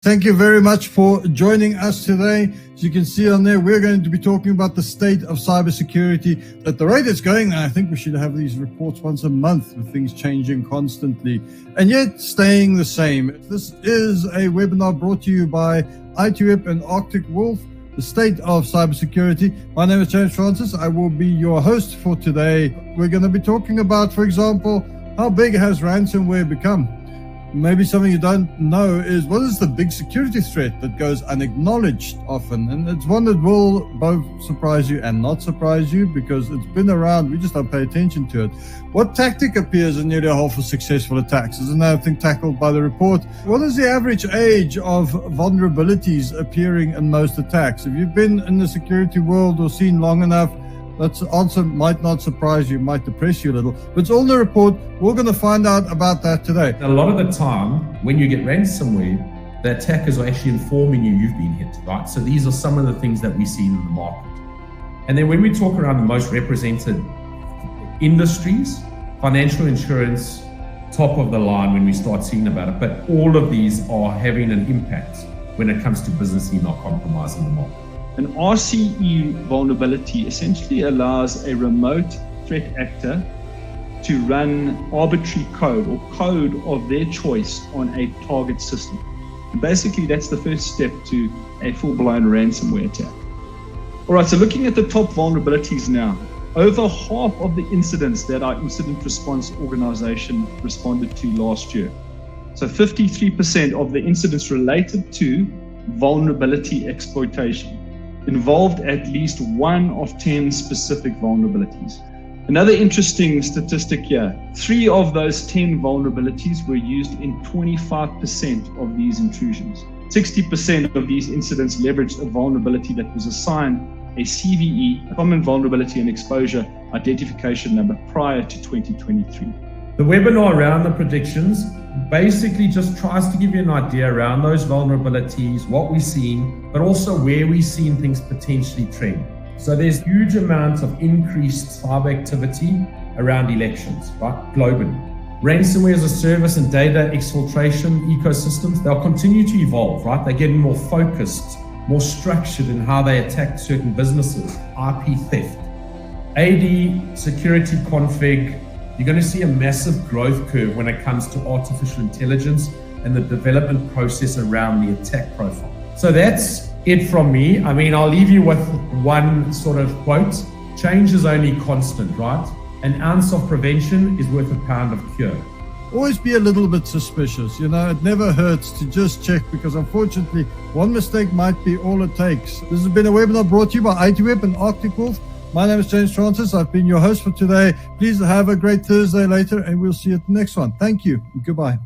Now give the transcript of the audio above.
Thank you very much for joining us today. As you can see on there, we're going to be talking about the state of cybersecurity. At the rate it's going, I think we should have these reports once a month with things changing constantly and yet staying the same. This is a webinar brought to you by ITWeb and ITWeb, the state of cybersecurity. My name is James Francis. I will be your host for today. We're going to be talking about, for example, how big has ransomware become? Maybe something you don't know is, what is the big security threat that goes unacknowledged often? And it's one that will both surprise you and not surprise you because it's been around. We just don't pay attention to it. What tactic appears in nearly half of successful attacks is another thing tackled by the report. What is the average age of vulnerabilities appearing in most attacks? If you've been in the security world or seen long enough, that answer might not surprise you, might depress you a little, but it's all in the report. We're going to find out about that today. A lot of the time, when you get ransomware, the attackers are actually informing you you've been hit, right? So these are some of the things that we see in the market. And then when we talk around the most represented industries, financial insurance, top of the line when we start seeing about it, but all of these are having an impact when it comes to business email compromise in the market. An RCE vulnerability essentially allows a remote threat actor to run arbitrary code or code of their choice on a target system. And basically, that's the first step to a full-blown ransomware attack. All right, so looking at the top vulnerabilities now, over half of the incidents that our incident response organization responded to last year. So 53% of the incidents related to vulnerability exploitation involved at least one of 10 specific vulnerabilities. Another interesting statistic here, 3 of those 10 vulnerabilities were used in 25% of these intrusions. 60% of these incidents leveraged a vulnerability that was assigned a CVE, a common vulnerability and exposure identification number, prior to 2023. The webinar around the predictions basically just tries to give you an idea around those vulnerabilities, what we've seen, but also where we've seen things potentially trend. So there's huge amounts of increased cyber activity around elections, right, globally. Ransomware as a service and data exfiltration ecosystems, they'll continue to evolve, right? They're getting more focused, more structured in how they attack certain businesses. IP theft, AD security config. You're going to see a massive growth curve when it comes to artificial intelligence and the development process around the attack profile. So that's it from me. I mean, I'll leave you with one sort of quote. Change is only constant, right? An ounce of prevention is worth a pound of cure. Always be a little bit suspicious. You know, it never hurts to just check because unfortunately, one mistake might be all it takes. This has been a webinar brought to you by ITWeb and ITWeb. My name is James Francis. I've been your host for today. Please have a great Thursday later, and we'll see you at the next one. Thank you. Goodbye.